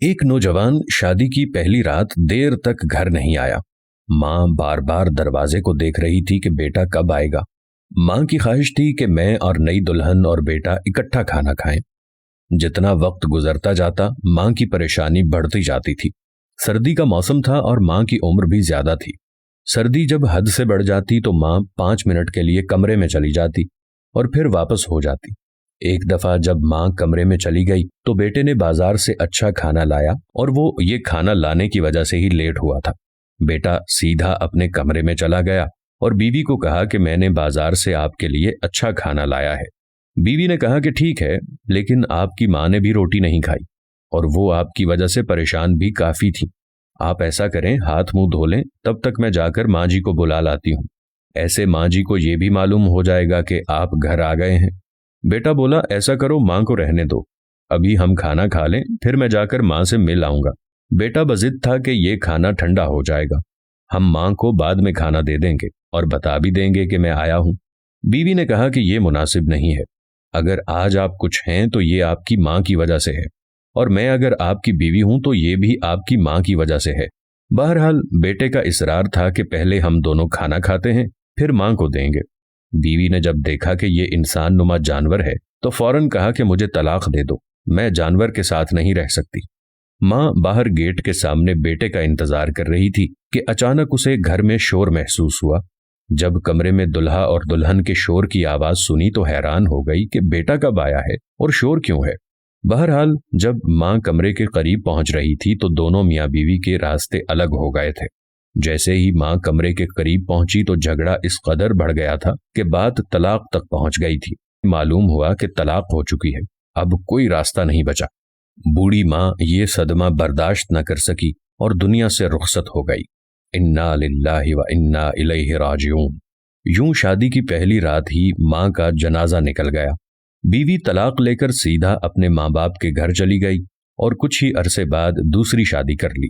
ایک نوجوان شادی کی پہلی رات دیر تک گھر نہیں آیا۔ ماں بار بار دروازے کو دیکھ رہی تھی کہ بیٹا کب آئے گا۔ ماں کی خواہش تھی کہ میں اور نئی دلہن اور بیٹا اکٹھا کھانا کھائیں۔ جتنا وقت گزرتا جاتا ماں کی پریشانی بڑھتی جاتی تھی۔ سردی کا موسم تھا اور ماں کی عمر بھی زیادہ تھی۔ سردی جب حد سے بڑھ جاتی تو ماں 5 منٹ کے لیے کمرے میں چلی جاتی اور پھر واپس ہو جاتی۔ ایک دفعہ جب ماں کمرے میں چلی گئی تو بیٹے نے بازار سے اچھا کھانا لایا اور وہ یہ کھانا لانے کی وجہ سے ہی لیٹ ہوا تھا۔ بیٹا سیدھا اپنے کمرے میں چلا گیا اور بیوی کو کہا کہ میں نے بازار سے آپ کے لیے اچھا کھانا لایا ہے۔ بیوی نے کہا کہ ٹھیک ہے، لیکن آپ کی ماں نے بھی روٹی نہیں کھائی اور وہ آپ کی وجہ سے پریشان بھی کافی تھی۔ آپ ایسا کریں، ہاتھ منہ دھو لیں، تب تک میں جا کر ماں جی کو بلا لاتی ہوں۔ ایسے ماں جی کو یہ بھی معلوم ہو جائے گا کہ آپ گھر آ گئے ہیں۔ بیٹا بولا، ایسا کرو، ماں کو رہنے دو، ابھی ہم کھانا کھا لیں، پھر میں جا کر ماں سے مل آؤں گا۔ بیٹا بضد تھا کہ یہ کھانا ٹھنڈا ہو جائے گا، ہم ماں کو بعد میں کھانا دے دیں گے اور بتا بھی دیں گے کہ میں آیا ہوں۔ بیوی نے کہا کہ یہ مناسب نہیں ہے، اگر آج آپ کچھ ہیں تو یہ آپ کی ماں کی وجہ سے ہے، اور میں اگر آپ کی بیوی ہوں تو یہ بھی آپ کی ماں کی وجہ سے ہے۔ بہرحال بیٹے کا اصرار تھا کہ پہلے ہم دونوں کھانا کھاتے ہیں، پھر ماں کو دیں گے۔ بیوی نے جب دیکھا کہ یہ انسان نما جانور ہے تو فوراً کہا کہ مجھے طلاق دے دو، میں جانور کے ساتھ نہیں رہ سکتی۔ ماں باہر گیٹ کے سامنے بیٹے کا انتظار کر رہی تھی کہ اچانک اسے گھر میں شور محسوس ہوا۔ جب کمرے میں دلہا اور دلہن کے شور کی آواز سنی تو حیران ہو گئی کہ بیٹا کب آیا ہے اور شور کیوں ہے۔ بہرحال جب ماں کمرے کے قریب پہنچ رہی تھی تو دونوں میاں بیوی کے راستے الگ ہو گئے تھے۔ جیسے ہی ماں کمرے کے قریب پہنچی تو جھگڑا اس قدر بڑھ گیا تھا کہ بات طلاق تک پہنچ گئی تھی۔ معلوم ہوا کہ طلاق ہو چکی ہے، اب کوئی راستہ نہیں بچا۔ بوڑھی ماں یہ صدمہ برداشت نہ کر سکی اور دنیا سے رخصت ہو گئی۔ انا للہ و انا الیہ راجعون۔ یوں شادی کی پہلی رات ہی ماں کا جنازہ نکل گیا۔ بیوی طلاق لے کر سیدھا اپنے ماں باپ کے گھر چلی گئی اور کچھ ہی عرصے بعد دوسری شادی کر لی۔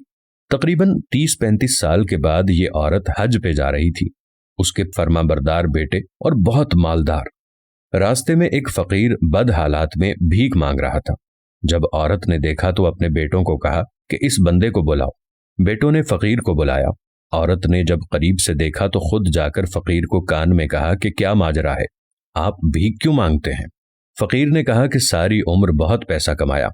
تقریباً 30-35 سال کے بعد یہ عورت حج پہ جا رہی تھی۔ اس کے فرما بردار بیٹے اور بہت مالدار۔ راستے میں ایک فقیر بد حالات میں بھیک مانگ رہا تھا۔ جب عورت نے دیکھا تو اپنے بیٹوں کو کہا کہ اس بندے کو بلاؤ۔ بیٹوں نے فقیر کو بلایا۔ عورت نے جب قریب سے دیکھا تو خود جا کر فقیر کو کان میں کہا کہ کیا ماجرا ہے، آپ بھیک کیوں مانگتے ہیں؟ فقیر نے کہا کہ ساری عمر بہت پیسہ کمایا،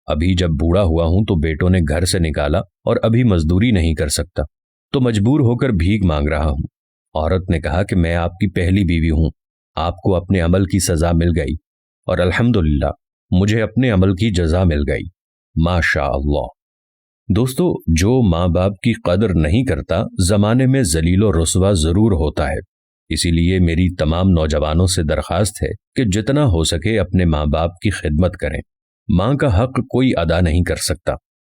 ابھی جب بوڑھا ہوا ہوں تو بیٹوں نے گھر سے نکالا اور ابھی مزدوری نہیں کر سکتا تو مجبور ہو کر بھیک مانگ رہا ہوں۔ عورت نے کہا کہ میں آپ کی پہلی بیوی ہوں، آپ کو اپنے عمل کی سزا مل گئی اور الحمدللہ مجھے اپنے عمل کی جزا مل گئی، ماشاء اللہ۔ دوستو، جو ماں باپ کی قدر نہیں کرتا زمانے میں ذلیل و رسوا ضرور ہوتا ہے۔ اسی لیے میری تمام نوجوانوں سے درخواست ہے کہ جتنا ہو سکے اپنے ماں باپ کی خدمت کریں۔ ماں کا حق کوئی ادا نہیں کر سکتا۔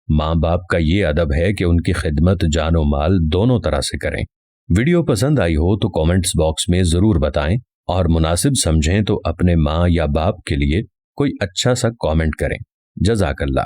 ماں باپ کا یہ ادب ہے کہ ان کی خدمت جان و مال دونوں طرح سے کریں۔ ویڈیو پسند آئی ہو تو کامنٹس باکس میں ضرور بتائیں، اور مناسب سمجھیں تو اپنے ماں یا باپ کے لیے کوئی اچھا سا کامنٹ کریں۔ جزاک اللہ۔